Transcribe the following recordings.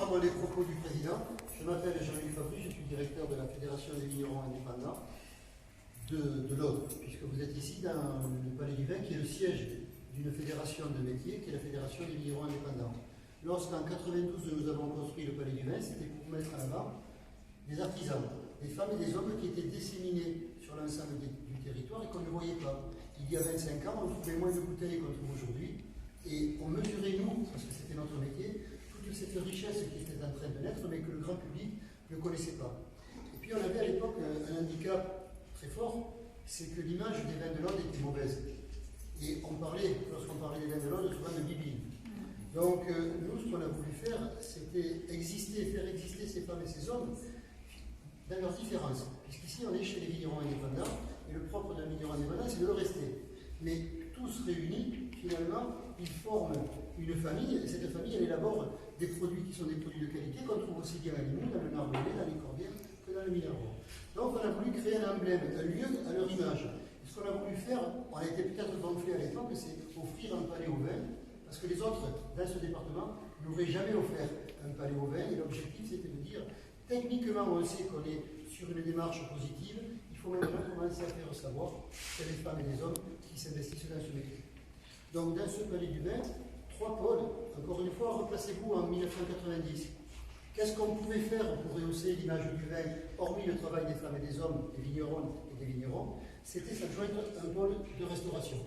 reprendre les propos du président. Je m'appelle Jean-Luc Fabry, je suis directeur de la Fédération des vignerons indépendants de l'Aude, puisque vous êtes ici dans le Palais du Vin, qui est le siège d'une fédération de métiers, qui est la Fédération des vignerons indépendants. Lorsqu'en 92 nous avons construit le Palais du Vin, c'était pour mettre en avant des artisans, des femmes et des hommes qui étaient disséminés sur l'ensemble du territoire et qu'on ne voyait pas. Il y a 25 ans, on trouvait moins de bouteilles qu'on trouve aujourd'hui, et on mesurait, nous, parce que c'était notre métier, toute cette richesse qui était en train de naître, mais que le grand public ne connaissait pas. Et puis on avait à l'époque un handicap très fort, c'est que l'image des vins de l'Aude était mauvaise. Et on parlait, lorsqu'on parlait des vins de l'Aude, souvent de bibine. Donc nous, ce qu'on a voulu faire, c'était faire exister ces femmes et ces hommes dans leurs différences. Puisqu'ici, on est chez les vignerons indépendants, et le propre d'un vigneron indépendant, c'est de le rester. Mais tous réunis, finalement, ils forment une famille, et cette famille, elle élabore des produits qui sont des produits de qualité, qu'on trouve aussi bien à Limoux, dans le Narbonnais, dans les Corbières, que dans le Minervois. Donc on a voulu créer un emblème, un lieu à leur image. Et ce qu'on a voulu faire, on a été peut-être gonflé à l'époque, c'est offrir un palais au vin, parce que les autres, dans ce département, n'auraient jamais offert un palais au vin, et l'objectif, c'était de dire, techniquement, on sait qu'on est sur une démarche positive, il faut maintenant commencer à faire savoir qu'il y a des femmes et des hommes qui s'investissent dans ce métier. Donc, dans ce palais du vin, 3 pôles, encore une fois, replacez-vous en 1990. Qu'est-ce qu'on pouvait faire pour rehausser l'image du vin, hormis le travail des femmes et des hommes, des vignerons et des vignerons? C'était s'adjoindre un pôle de restauration.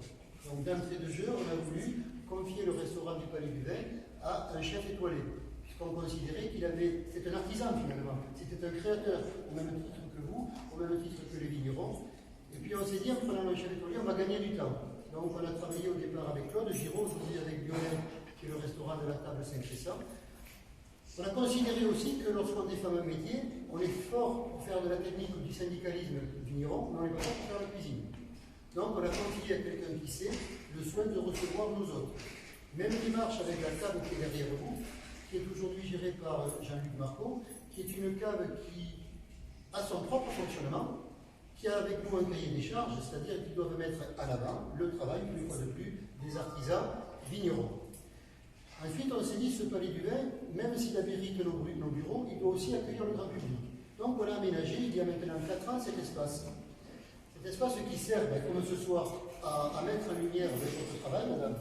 Donc, d'entrée de jeu, on a voulu confier le restaurant du palais du vin à un chef étoilé, puisqu'on considérait qu'il avait. C'est un artisan finalement, c'était un créateur, au même titre que vous, au même titre que les vignerons. Et puis on s'est dit, en prenant un chef étoilé, on va gagner du temps. Donc on a travaillé au départ avec Claude Giraud, aujourd'hui avec Lionel, qui est le restaurant de la table Saint-Crescent. On a considéré aussi que lorsqu'on défend un métier, on est fort pour faire de la technique ou du syndicalisme vigneron, mais on n'est pas fort pour faire la cuisine. Donc on a confié à quelqu'un qui sait le soin de recevoir nous autres. Même démarche avec la table qui est derrière vous, qui est aujourd'hui gérée par Jean-Luc Marco, qui est une cave qui a son propre fonctionnement, qui a avec nous un cahier des charges, c'est-à-dire qu'ils doivent mettre à l'avant le travail, une fois de plus, des artisans vignerons. Ensuite, on s'est dit, ce palais du vin, même s'il abrite nos bureaux, il doit aussi accueillir le grand public. Donc on a aménagé, il y a maintenant 4 ans, cet espace. Cet espace qui sert, comme ce soir, à mettre en lumière votre travail, madame.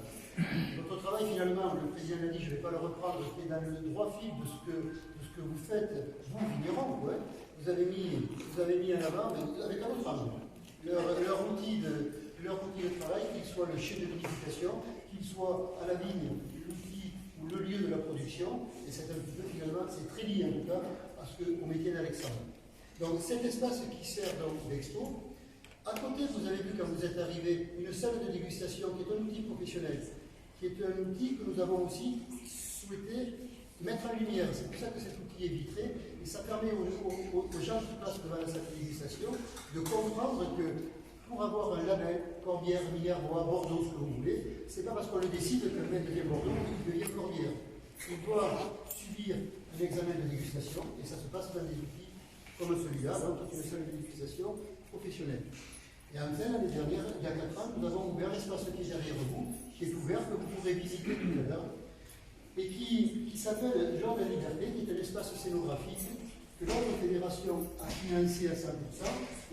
Votre travail, finalement, le président l'a dit, je ne vais pas le reprendre, c'est dans le droit fil de ce que vous faites, vous, vignerons, ouais. Vous avez mis en avant, avec un autre angle, leur outil de travail, qu'il soit le chef de vinification, qu'il soit à la vigne, l'outil ou le lieu de la production, et c'est un petit peu, finalement, c'est très lié en tout cas au métier d'Alexandre. Donc cet espace qui sert donc d'expo, à côté, vous avez vu quand vous êtes arrivé, une salle de dégustation qui est un outil professionnel, qui est un outil que nous avons aussi souhaité mettre en lumière. C'est pour ça que cet outil est vitré, et ça permet aux gens qui passent devant la salle de dégustation de comprendre que pour avoir un label, Corbière, Minervois, Bordeaux, ce que vous voulez, c'est pas parce qu'on le décide que le mec devient Bordeaux qu'il devient Corbière. Il doit subir un examen de dégustation, et ça se passe dans des outils comme celui-là, donc une salle de dégustation professionnelle. Et enfin, l'année dernière, il y a 4 ans, nous avons ouvert l'espace qui est derrière vous, qui est ouvert, que vous pourrez visiter tout à l'heure, et qui s'appelle Jean de la Liberté, qui est un espace scénographique que notre fédération a financé à 100%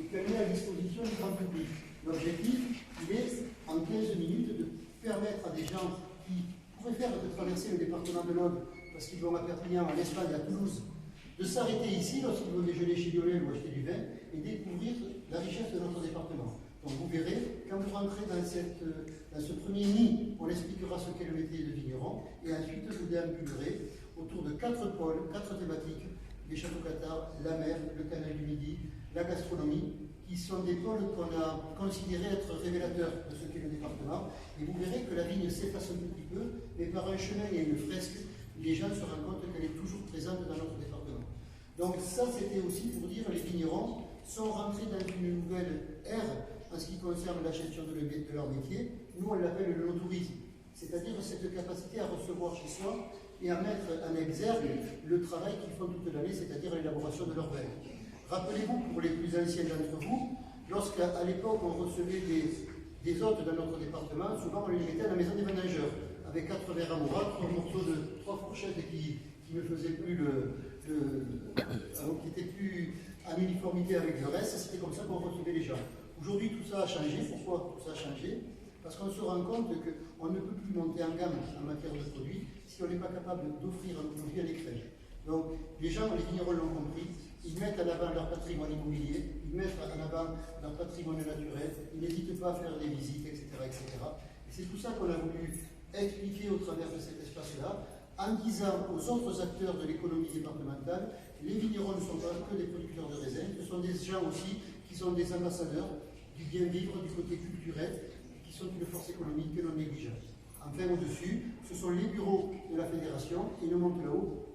et qu'elle met à disposition du grand public. L'objectif, il est, en 15 minutes, de permettre à des gens qui pourraient faire de traverser le département de l'Aude, parce qu'ils vont à Perpignan, en Espagne, à Toulouse, de s'arrêter ici lorsqu'ils vont déjeuner chez Lionel ou acheter du vin et découvrir la richesse de notre département. Donc vous verrez, quand vous rentrez dans ce premier nid, on expliquera ce qu'est le métier de vigneron, et ensuite vous déambulerez autour de 4 pôles, 4 thématiques, les châteaux cathares, la mer, le canal du Midi, la gastronomie, qui sont des pôles qu'on a considérés être révélateurs de ce qu'est le département, et vous verrez que la vigne s'efface un petit peu, mais par un chemin et une fresque, les gens se rendent compte qu'elle est toujours présente dans notre département. Donc ça, c'était aussi pour dire que les vignerons sont rentrés dans une nouvelle ère en ce qui concerne la gestion de leur métier. Nous, on l'appelle le no-tourisme, c'est-à-dire cette capacité à recevoir chez soi et à mettre en exergue le travail qu'ils font toute l'année, c'est-à-dire l'élaboration de leur vin. Rappelez-vous, pour les plus anciens d'entre vous, lorsqu'à l'époque on recevait des hôtes dans notre département, souvent on les mettait à la maison des ménageurs, avec 4 verres à moura, 3 morceaux de 3 fourchettes qui qui ne faisait plus qui était plus en uniformité avec le reste, c'était comme ça qu'on recevait les gens. Aujourd'hui, tout ça a changé. Pourquoi tout ça a changé? Parce qu'on se rend compte qu'on ne peut plus monter en gamme en matière de produits si on n'est pas capable d'offrir un produit à l'écran. Donc, les gens, les vignerons l'ont compris, ils mettent en avant leur patrimoine immobilier, ils mettent en avant leur patrimoine naturel, ils n'hésitent pas à faire des visites, etc. etc. Et c'est tout ça qu'on a voulu expliquer au travers de cet espace-là, en disant aux autres acteurs de l'économie départementale, les vignerons ne sont pas que des producteurs de raisins, ce sont des gens aussi qui sont des ambassadeurs du bien-vivre, du côté culturel, qui sont une force économique que l'on négligeable. Enfin, au-dessus, ce sont les bureaux de la fédération, et ne montent là-haut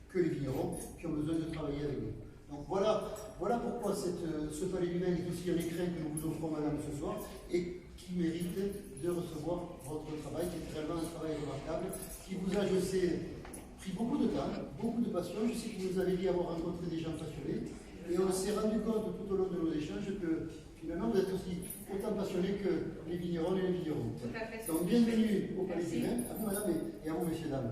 que les vignerons qui ont besoin de travailler avec nous. Donc voilà pourquoi ce palais du vin est aussi un écrin que nous vous offrons, madame, ce soir, et qui mérite de recevoir votre travail, qui est réellement un travail remarquable, qui vous a, je sais, pris beaucoup de temps, beaucoup de passion. Je sais que vous avez dit avoir rencontré des gens passionnés, et on s'est rendu compte tout au long de nos échanges que finalement vous êtes aussi autant passionnés que les vignerons et les vignerons. Donc bienvenue au palais du vin, à vous madame et à vous messieurs dames.